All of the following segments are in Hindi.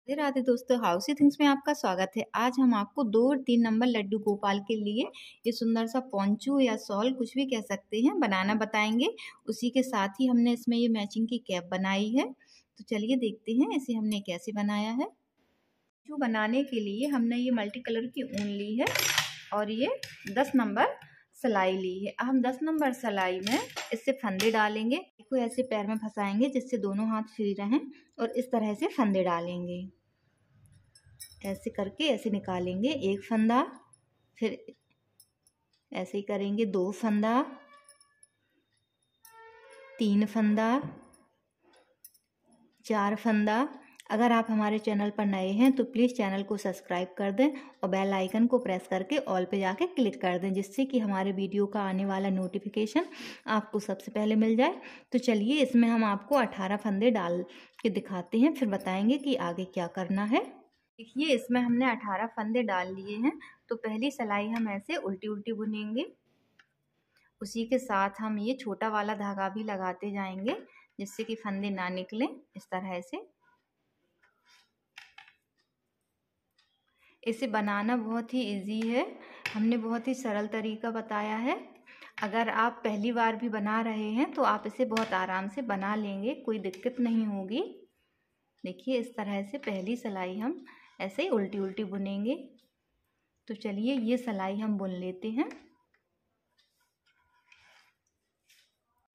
राधे राधे दोस्तों, हाउसी थिंग्स में आपका स्वागत है। आज हम आपको 2 और 3 नंबर लड्डू गोपाल के लिए ये सुंदर सा पोंचू या शॉल कुछ भी कह सकते हैं बनाना बताएंगे। उसी के साथ ही हमने इसमें ये मैचिंग की कैप बनाई है। तो चलिए देखते हैं इसे हमने कैसे बनाया है। पोंचू बनाने के लिए हमने ये मल्टी कलर की ऊन ली है और ये 10 नंबर सिलाई ली है। अब हम 10 नंबर सिलाई में इससे फंदे डालेंगे। इसको ऐसे पैर में फंसाएंगे जिससे दोनों हाथ फ्री रहें और इस तरह से फंदे डालेंगे। ऐसे करके ऐसे निकालेंगे एक फंदा, फिर ऐसे ही करेंगे 2 फंदा, 3 फंदा, 4 फंदा। अगर आप हमारे चैनल पर नए हैं तो प्लीज़ चैनल को सब्सक्राइब कर दें और बेल आइकन को प्रेस करके ऑल पे जाके क्लिक कर दें, जिससे कि हमारे वीडियो का आने वाला नोटिफिकेशन आपको सबसे पहले मिल जाए। तो चलिए इसमें हम आपको 18 फंदे डाल के दिखाते हैं, फिर बताएंगे कि आगे क्या करना है। देखिए इसमें हमने 18 फंदे डाल लिए हैं। तो पहली सिलाई हम ऐसे उल्टी उल्टी बुनेंगे। उसी के साथ हम ये छोटा वाला धागा भी लगाते जाएंगे जिससे कि फंदे ना निकलें। इस तरह से इसे बनाना बहुत ही इजी है। हमने बहुत ही सरल तरीका बताया है। अगर आप पहली बार भी बना रहे हैं तो आप इसे बहुत आराम से बना लेंगे, कोई दिक्कत नहीं होगी। देखिए इस तरह से पहली सिलाई हम ऐसे ही उल्टी उल्टी बुनेंगे। तो चलिए ये सिलाई हम बुन लेते हैं।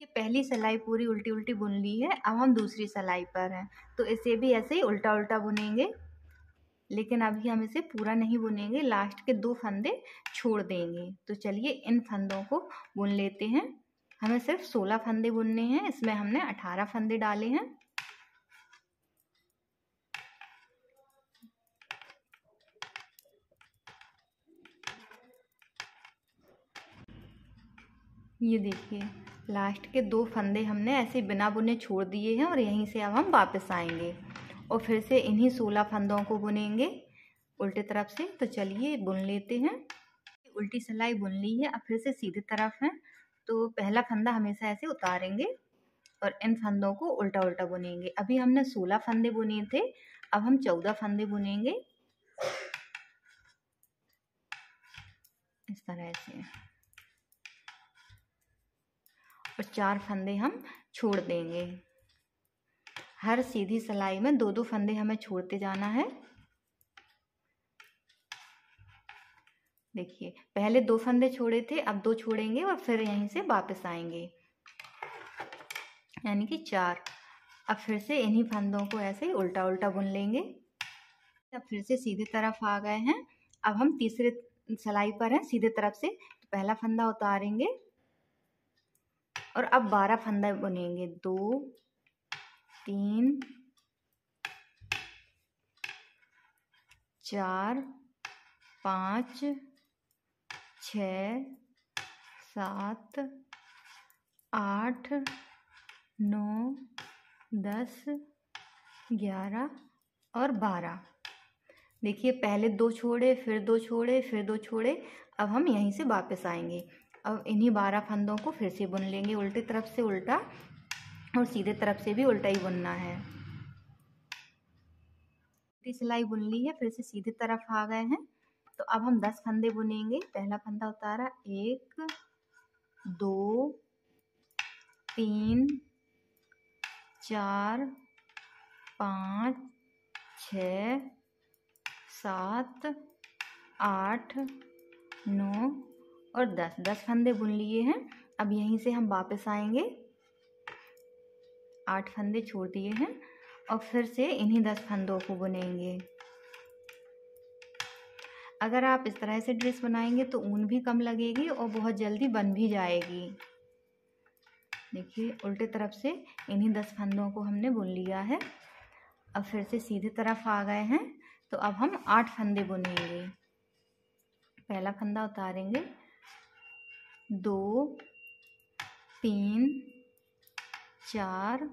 ये पहली सिलाई पूरी उल्टी उल्टी बुन ली है। अब हम दूसरी सिलाई पर हैं तो इसे भी ऐसे ही उल्टा उल्टा बुनेंगे, लेकिन अभी हम इसे पूरा नहीं बुनेंगे, लास्ट के 2 फंदे छोड़ देंगे। तो चलिए इन फंदों को बुन लेते हैं। हमें सिर्फ 16 फंदे बुनने हैं, इसमें हमने 18 फंदे डाले हैं। ये देखिए लास्ट के 2 फंदे हमने ऐसे बिना बुने छोड़ दिए हैं और यहीं से अब हम वापस आएंगे और फिर से इन्हीं 16 फंदों को बुनेंगे उल्टी तरफ से। तो चलिए बुन लेते हैं। उल्टी सिलाई बुन ली है, अब फिर से सीधी तरफ है। तो पहला फंदा हमेशा ऐसे उतारेंगे और इन फंदों को उल्टा उल्टा बुनेंगे। अभी हमने 16 फंदे बुने थे, अब हम 14 फंदे बुनेंगे इस तरह से, और 4 फंदे हम छोड़ देंगे। हर सीधी सिलाई में 2-2 फंदे हमें छोड़ते जाना है। देखिए पहले 2 फंदे छोड़े थे, अब 2 छोड़ेंगे और फिर यहीं से वापस आएंगे, यानी कि 4। अब फिर से इन्हीं फंदों को ऐसे उल्टा उल्टा बुन लेंगे। अब फिर से सीधी तरफ आ गए हैं। अब हम तीसरे सिलाई पर हैं सीधी तरफ से। तो पहला फंदा उतारेंगे और अब 12 फंदे बुनेंगे। 2 3 4 5 6 7 8 9 10 11 और 12। देखिए पहले 2 छोड़े, फिर 2 छोड़े, फिर 2 छोड़े। अब हम यहीं से वापस आएंगे। अब इन्हीं 12 फंदों को फिर से बुन लेंगे, उल्टी तरफ से उल्टा और सीधे तरफ से भी उल्टा ही बुनना है। उल्टी सिलाई बुन ली है, फिर से सीधी तरफ आ गए हैं। तो अब हम 10 फंदे बुनेंगे। पहला फंदा उतारा, 1 2 3 4 5 6 7 8 9 और 10 फंदे बुन लिए हैं। अब यहीं से हम वापस आएंगे, 8 फंदे छोड़ दिए हैं और फिर से इन्हीं 10 फंदों को बुनेंगे। अगर आप इस तरह से ड्रेस बनाएंगे तो ऊन भी कम लगेगी और बहुत जल्दी बन भी जाएगी। देखिए उल्टे तरफ से इन्हीं 10 फंदों को हमने बुन लिया है। अब फिर से सीधी तरफ आ गए हैं। तो अब हम 8 फंदे बुनेंगे। पहला फंदा उतारेंगे, 2 3 4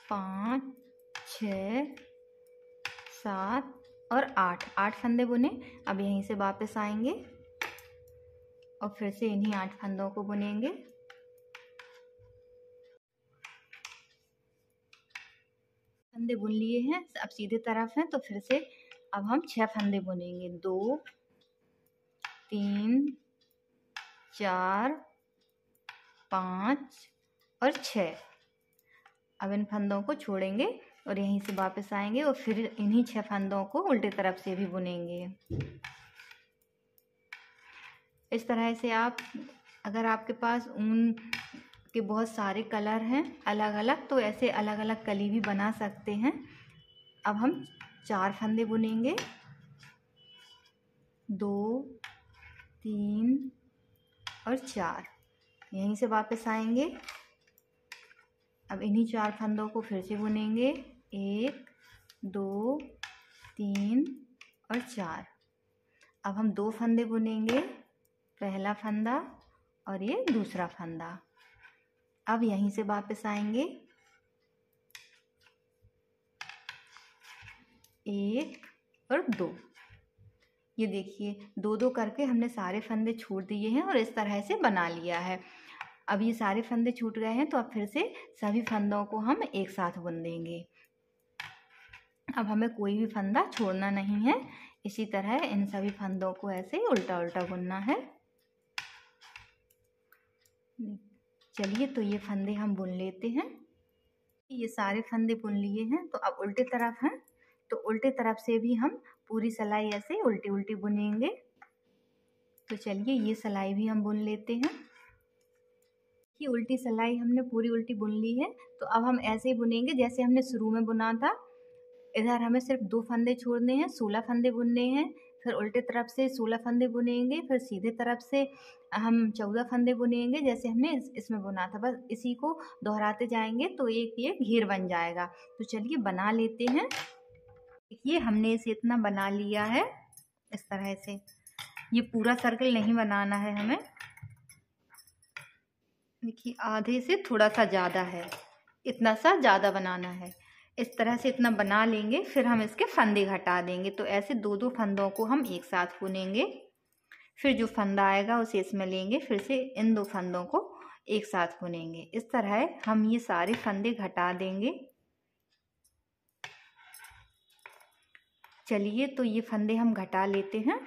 5 6 7 और 8 फंदे बुने। अब यहीं से वापस आएंगे और फिर से इन्हीं 8 फंदों को बुनेंगे। फंदे बुन लिए हैं, अब सीधे तरफ हैं, तो फिर से अब हम 6 फंदे बुनेंगे। 2 3 4 5 और 6। अब इन फंदों को छोड़ेंगे और यहीं से वापस आएंगे और फिर इन्हीं 6 फंदों को उल्टे तरफ से भी बुनेंगे। इस तरह से आप, अगर आपके पास ऊन के बहुत सारे कलर हैं अलग अलग, तो ऐसे अलग अलग कली भी बना सकते हैं। अब हम 4 फंदे बुनेंगे। 2 3 और 4। यहीं से वापस आएंगे। अब इन्हीं 4 फंदों को फिर से बुनेंगे। 1 2 3 और 4। अब हम 2 फंदे बुनेंगे, पहला फंदा और ये दूसरा फंदा। अब यहीं से वापस आएंगे। 1 और 2। ये देखिए 2-2 करके हमने सारे फंदे छोड़ दिए हैं और इस तरह से बना लिया है। अब ये सारे फंदे छूट गए हैं, तो अब फिर से सभी फंदों को हम एक साथ बुन देंगे। अब हमें कोई भी फंदा छोड़ना नहीं है। इसी तरह इन सभी फंदों को ऐसे उल्टा उल्टा बुनना है। चलिए, तो ये फंदे हम बुन लेते हैं। ये सारे फंदे बुन लिए हैं, तो अब उल्टे तरफ हैं, तो उल्टे तरफ से भी हम पूरी सिलाई ऐसे उल्टी उल्टी बुनेंगे। तो चलिए, ये सिलाई भी हम बुन लेते हैं। ये उल्टी सिलाई हमने पूरी उल्टी बुन ली है, तो अब हम ऐसे ही बुनेंगे जैसे हमने शुरू में बुना था। इधर हमें सिर्फ 2 फंदे छोड़ने हैं, 16 फंदे बुनने हैं। फिर उल्टे तरफ से 16 फंदे बुनेंगे, फिर सीधे तरफ से हम 14 फंदे बुनेंगे जैसे हमने इसमें बुना था। बस इसी को दोहराते जाएंगे तो एक ये घेर बन जाएगा। तो चलिए बना लेते हैं। देखिए, हमने इसे इतना बना लिया है इस तरह से। ये पूरा सर्कल नहीं बनाना है हमें। देखिए, आधे से थोड़ा सा ज़्यादा है, इतना सा ज़्यादा बनाना है। इस तरह से इतना बना लेंगे, फिर हम इसके फंदे घटा देंगे। तो ऐसे 2-2 फंदों को हम एक साथ बुनेंगे। फिर जो फंदा आएगा उसे इसमें लेंगे, फिर से इन 2 फंदों को एक साथ बुनेंगे। इस तरह हम ये सारे फंदे घटा देंगे। चलिए, तो ये फंदे हम घटा लेते हैं,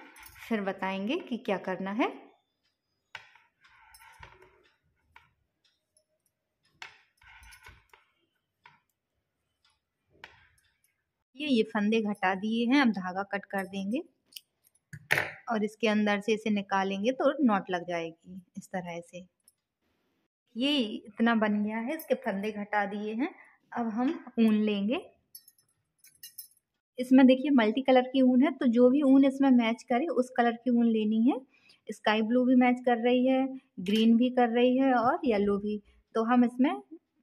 फिर बताएंगे कि क्या करना है। ये फंदे घटा दिए हैं। अब धागा कट कर देंगे और इसके अंदर से इसे निकालेंगे तो नॉट लग जाएगी इस तरह से। ये इतना बन गया है, इसके फंदे घटा दिए हैं। अब हम ऊन लेंगे। इसमें देखिए मल्टी कलर की ऊन है, तो जो भी ऊन इसमें मैच करे उस कलर की ऊन लेनी है। स्काई ब्लू भी मैच कर रही है, ग्रीन भी कर रही है और येलो भी। तो हम इसमें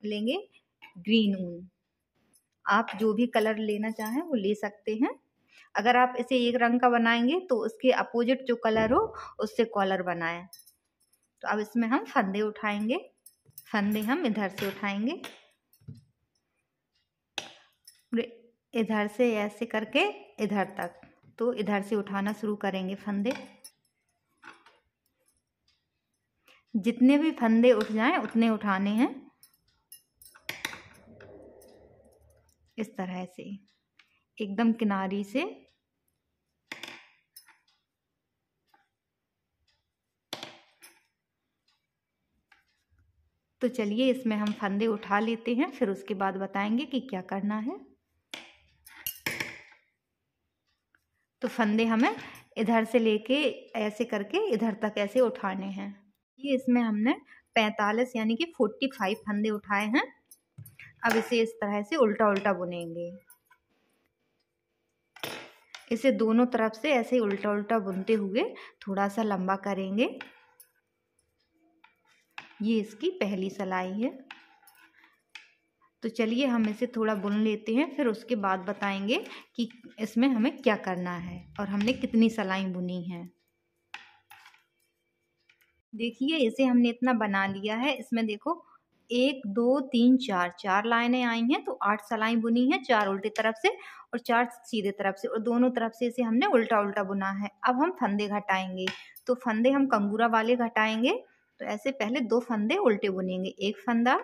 लेंगे ग्रीन ऊन। आप जो भी कलर लेना चाहें वो ले सकते हैं। अगर आप इसे एक रंग का बनाएंगे तो उसके अपोजिट जो कलर हो उससे कॉलर बनाएं। तो अब इसमें हम फंदे उठाएंगे। फंदे हम इधर से उठाएंगे, इधर से ऐसे करके इधर तक। तो इधर से उठाना शुरू करेंगे फंदे। जितने भी फंदे उठ जाएं उतने उठाने हैं, इस तरह से एकदम किनारी से। तो चलिए, इसमें हम फंदे उठा लेते हैं, फिर उसके बाद बताएंगे कि क्या करना है। तो फंदे हमें इधर से लेके ऐसे करके इधर तक ऐसे उठाने हैं। ये इसमें हमने 45 यानी कि 45 फंदे उठाए हैं। अब इसे इस तरह से उल्टा उल्टा बुनेंगे। इसे दोनों तरफ से ऐसे उल्टा उल्टा बुनते हुए थोड़ा सा लंबा करेंगे। ये इसकी पहली सिलाई है। तो चलिए हम इसे थोड़ा बुन लेते हैं, फिर उसके बाद बताएंगे कि इसमें हमें क्या करना है और हमने कितनी सिलाई बुनी है। देखिए, इसे हमने इतना बना लिया है। इसमें देखो 1 2 3 4 लाइनें आई हैं, तो 8 सिलाई बुनी है। 4 उल्टी तरफ से और 4 सीधे तरफ से, और दोनों तरफ से इसे हमने उल्टा उल्टा बुना है। अब हम फंदे घटाएंगे। तो फंदे हम कंगूरा वाले घटाएंगे। तो ऐसे पहले 2 फंदे उल्टे बुनेंगे, 1 फंदा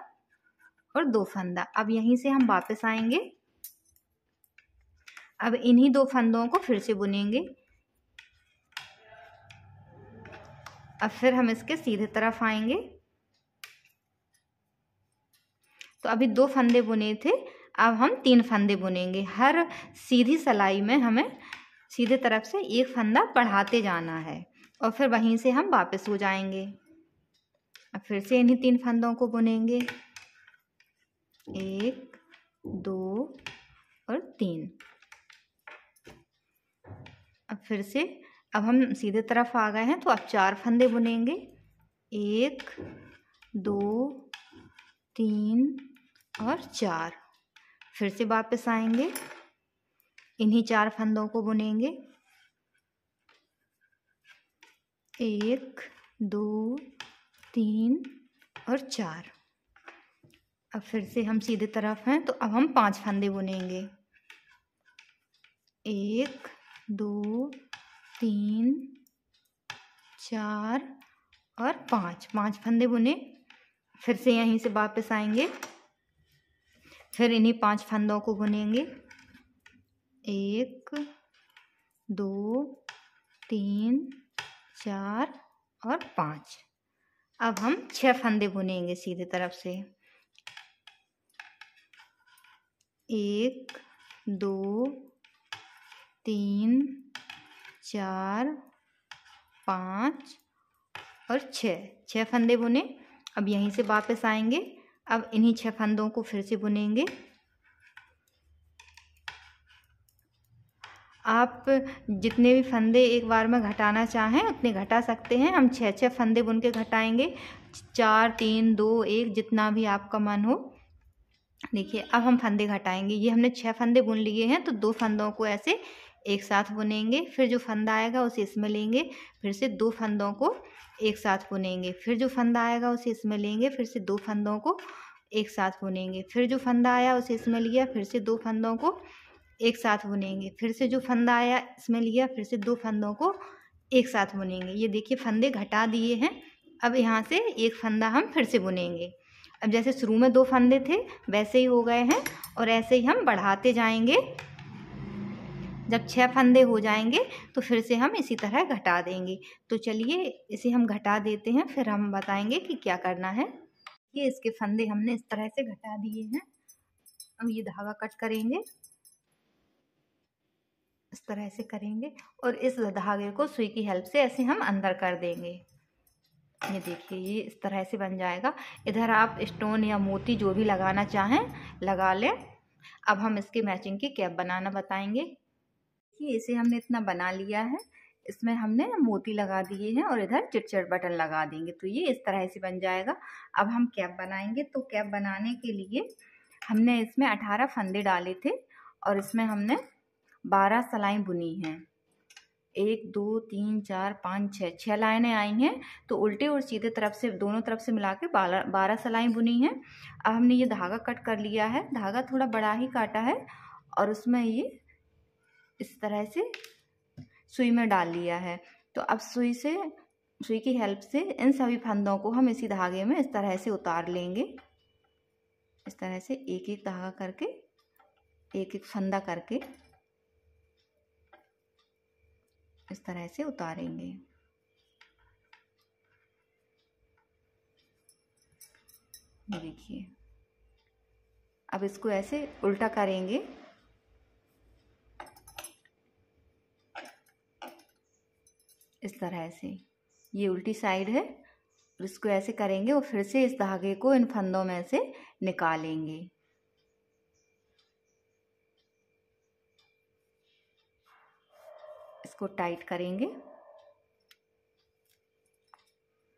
और 2 फंदा। अब यहीं से हम वापस आएंगे अब इन्हीं 2 फंदों को फिर से बुनेंगे। अब फिर हम इसके सीधे तरफ आएंगे। तो अभी 2 फंदे बुने थे, अब हम 3 फंदे बुनेंगे। हर सीधी सिलाई में हमें सीधे तरफ से एक फंदा बढ़ाते जाना है और फिर वहीं से हम वापस हो जाएंगे। अब फिर से इन्हीं 3 फंदों को बुनेंगे, 1 2 और 3। अब फिर से अब हम सीधे तरफ आ गए हैं, तो अब 4 फंदे बुनेंगे, 1 2 3 और 4। फिर से वापस आएंगे, इन्हीं 4 फंदों को बुनेंगे, 1 2 3 और 4। अब फिर से हम सीधे तरफ हैं, तो अब हम 5 फंदे बुनेंगे, 1 2 3 4 और 5 फंदे बुने। फिर से यहीं से वापस आएंगे, फिर इन्हीं 5 फंदों को बुनेंगे, 1 2 3 4 और 5। अब हम 6 फंदे बुनेंगे सीधे तरफ से, 1 2 3 4 5 और 6 फंदे बुने। अब यहीं से वापस आएंगे, अब इन्हीं 6 फंदों को फिर से बुनेंगे। आप जितने भी फंदे एक बार में घटाना चाहें उतने घटा सकते हैं। हम 6 फंदे बुन के घटाएंगे, 4 3 2 1 जितना भी आपका मन हो। देखिए अब हम फंदे घटाएंगे। ये हमने 6 फंदे बुन लिए हैं, तो 2 फंदों को ऐसे एक साथ बुनेंगे, फिर जो फंदा आएगा उसे इसमें लेंगे, फिर से 2 फंदों को एक साथ बुनेंगे, फिर जो फंदा आएगा उसे इसमें लेंगे, फिर से 2 फंदों को एक साथ बुनेंगे, फिर जो फंदा आया उसे इसमें लिया, फिर से 2 फंदों को एक साथ बुनेंगे, फिर से जो फंदा आया इसमें लिया, फिर से 2 फंदों को एक साथ बुनेंगे। ये देखिए फंदे घटा दिए हैं। अब यहाँ से एक फंदा हम फिर से बुनेंगे। अब जैसे शुरू में 2 फंदे थे वैसे ही हो गए हैं, और ऐसे ही हम बढ़ाते जाएंगे। जब 6 फंदे हो जाएंगे तो फिर से हम इसी तरह घटा देंगे। तो चलिए इसे हम घटा देते हैं, फिर हम बताएंगे कि क्या करना है। ये इसके फंदे हमने इस तरह से घटा दिए हैं। अब ये धागा कट करेंगे, इस तरह से करेंगे और इस धागे को सुई की हेल्प से ऐसे हम अंदर कर देंगे। ये देखिए ये इस तरह से बन जाएगा। इधर आप स्टोन या मोती जो भी लगाना चाहें लगा लें। अब हम इसके मैचिंग की कैप बनाना बताएंगे। कि इसे हमने इतना बना लिया है, इसमें हमने मोती लगा दिए हैं और इधर चिट बटन लगा देंगे, तो ये इस तरह से बन जाएगा। अब हम कैप बनाएंगे। तो कैप बनाने के लिए हमने इसमें 18 फंदे डाले थे और इसमें हमने 12 सिलाई बुनी हैं। 1 2 3 4 5 6 लाइनें आई हैं। तो उल्टे और सीधे तरफ से दोनों तरफ से मिला के 12 सिलाई बुनी हैं। अब हमने ये धागा कट कर लिया है। धागा थोड़ा बड़ा ही काटा है और उसमें ये इस तरह से सुई में डाल लिया है। तो अब सुई की हेल्प से इन सभी फंदों को हम इसी धागे में इस तरह से उतार लेंगे। इस तरह से एक एक धागा करके, एक एक फंदा करके इस तरह से उतारेंगे। ये देखिए अब इसको ऐसे उल्टा करेंगे। इस तरह से ये उल्टी साइड है, इसको ऐसे करेंगे और फिर से इस धागे को इन फंदों में से निकालेंगे। इसको टाइट करेंगे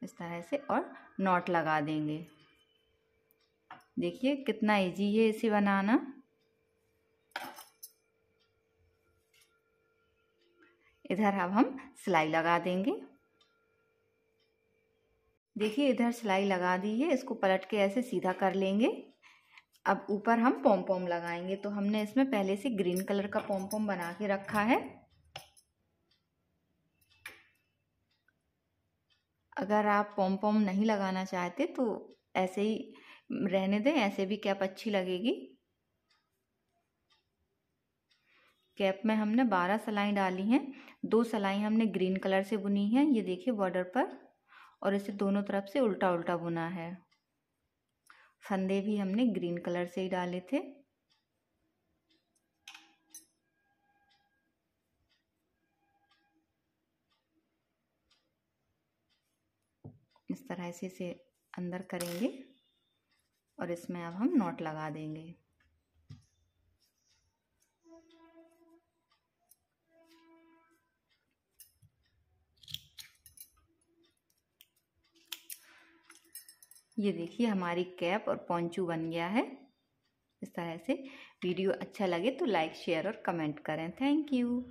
इस तरह से और नॉट लगा देंगे। देखिए कितना इजी है इसे बनाना। इधर अब हम सिलाई लगा देंगे। देखिए इधर सिलाई लगा दी है, इसको पलट के ऐसे सीधा कर लेंगे। अब ऊपर हम पॉम पॉम लगाएंगे। तो हमने इसमें पहले से ग्रीन कलर का पॉम पॉम बना के रखा है। अगर आप पॉम पॉम नहीं लगाना चाहते तो ऐसे ही रहने दें, ऐसे भी कैप अच्छी लगेगी। कैप में हमने 12 सिलाई डाली हैं। 2 सिलाई हमने ग्रीन कलर से बुनी है, ये देखिए बॉर्डर पर, और इसे दोनों तरफ से उल्टा उल्टा बुना है। फंदे भी हमने ग्रीन कलर से ही डाले थे। इस तरह से इसे अंदर करेंगे और इसमें अब हम नॉट लगा देंगे। ये देखिए हमारी कैप और पोंचू बन गया है इस तरह से। वीडियो अच्छा लगे तो लाइक शेयर और कमेंट करें। Thank you.